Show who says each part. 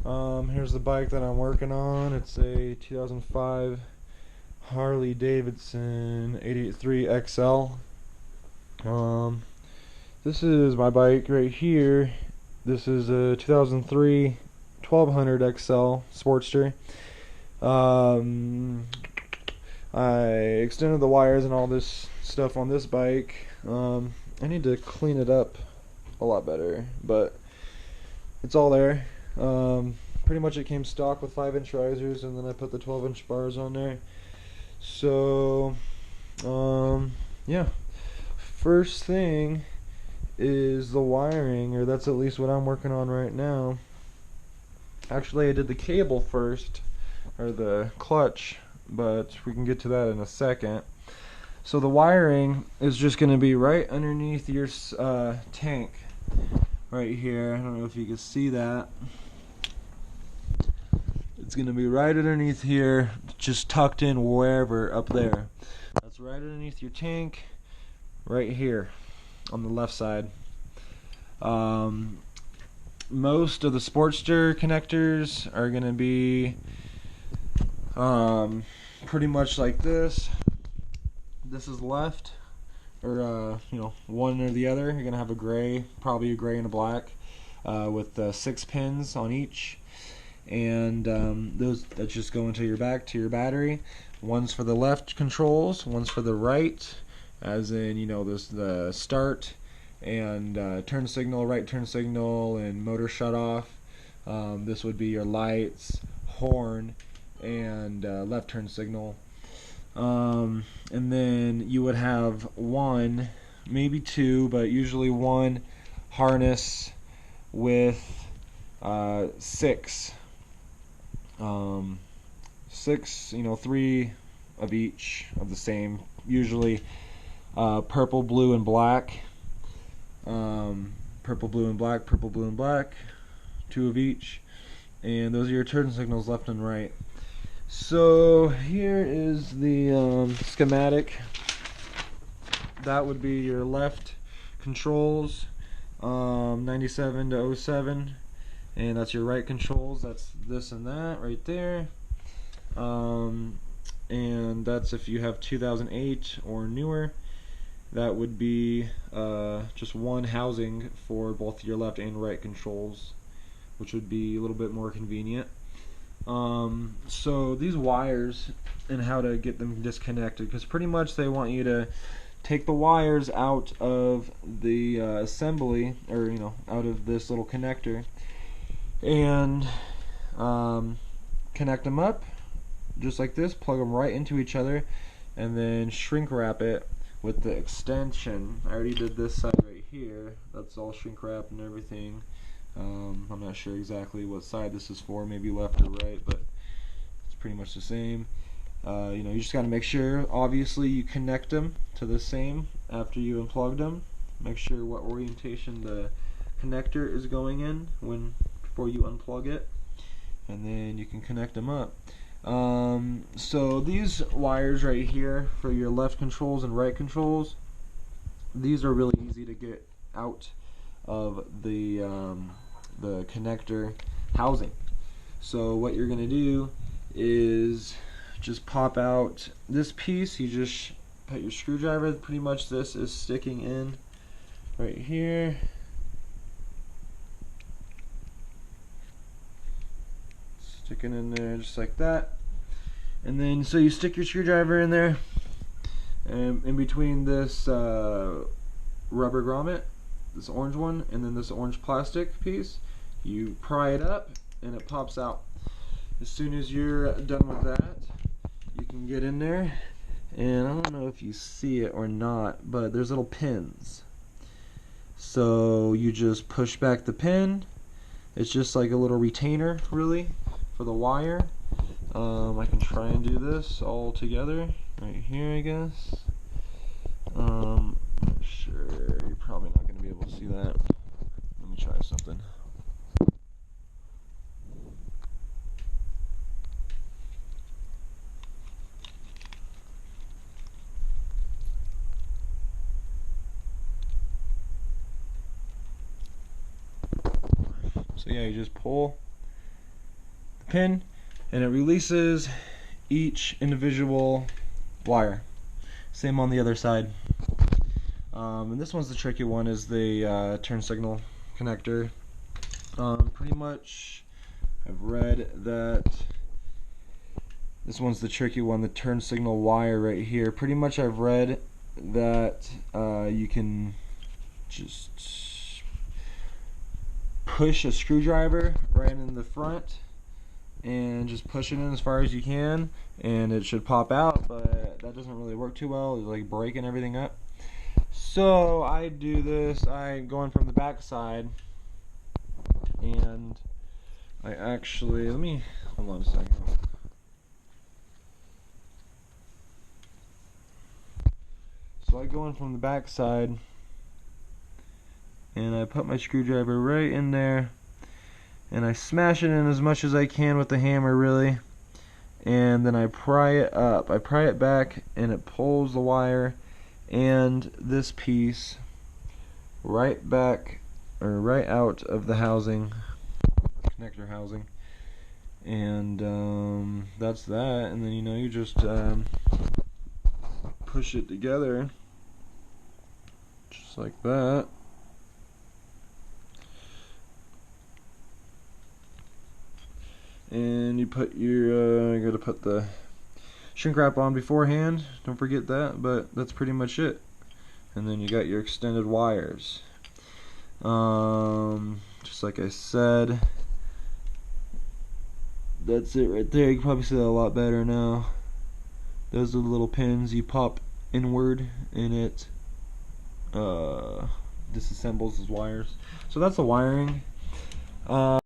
Speaker 1: Here's the bike that I'm working on. It's a 2005 Harley Davidson 883 XL. This is my bike right here. This is a 2003 1200 XL Sportster. I extended the wires and all this stuff on this bike. I need to clean it up a lot better, but it's all there. Pretty much it came stock with 5-inch risers, and then I put the 12-inch bars on there. So, yeah. First thing is the wiring, or that's at least what I'm working on right now. Actually, I did the cable first, or the clutch, but we can get to that in a second. So the wiring is just going to be right underneath your tank, right here. I don't know if you can see that. It's going to be right underneath here, just tucked in wherever up there. That's right underneath your tank, right here on the left side. Most of the Sportster connectors are going to be pretty much like this. This is left, or one or the other. You're going to have a gray, probably a gray and a black, with 6 pins on each. And those that just go into your your battery. One's for the left controls, one's for the right, as in the start and turn signal, right turn signal, and motor shut off. This would be your lights, horn, and left turn signal. And then you would have one, maybe two, but usually one harness with 6. 6, 3 of each of the same, usually purple, blue, and black. Purple, blue, and black, purple, blue, and black, 2 of each, and those are your turn signals left and right. So here is the schematic. That would be your left controls, 97 to 07. And that's your right controls. That's this and that right there. And that's if you have 2008 or newer. That would be just one housing for both your left and right controls, which would be a little bit more convenient. So these wires and how to get them disconnected, because pretty much they want you to take the wires out of the assembly, or out of this little connector, and connect them up just like this, plug them right into each other, and then shrink wrap it with the extension. I already did this side right here. That's all shrink wrap and everything. I'm not sure exactly what side this is for, maybe left or right, but it's pretty much the same. You just got to make sure, obviously, you connect them to the same after you unplug them. Make sure what orientation the connector is going in before you unplug it, and then you can connect them up. So these wires right here for your left controls and right controls, these are really easy to get out of the connector housing. So what you're going to do is just pop out this piece. You just put your screwdriver, pretty much this is sticking in right here. Sticking in there just like that. And then so you stick your screwdriver in there, and in between this rubber grommet, this orange one, and then this orange plastic piece, you pry it up and it pops out. As soon as you're done with that, you can get in there, and I don't know if you see it or not, but there's little pins. So you just push back the pin. It's just like a little retainer, really, for the wire. I can try and do this all together right here, I guess. Sure, you're probably not going to be able to see that. Let me try something. So yeah, you just pull pin, and it releases each individual wire. Same on the other side. And this one's the tricky one, is the turn signal connector. Pretty much I've read that this one's the tricky one, the turn signal wire right here. Pretty much I've read that you can just push a screwdriver right in the front and just push it in as far as you can, and it should pop out, but that doesn't really work too well. It's like breaking everything up. So I do this, I go in from the back side, and I actually, hold on a second. So I go in from the back side, and I put my screwdriver right in there, and I smash it in as much as I can with the hammer, really, and then I pry it up. I pry it back, and it pulls the wire and this piece right back, or right out of the housing, connector housing, and that's that. And then you just push it together just like that. And you put your, you gotta put the shrink wrap on beforehand, don't forget that, but that's pretty much it. And then you got your extended wires. Just like I said, that's it right there. You can probably see that a lot better now. Those are the little pins you pop inward, and it disassembles those wires. So that's the wiring.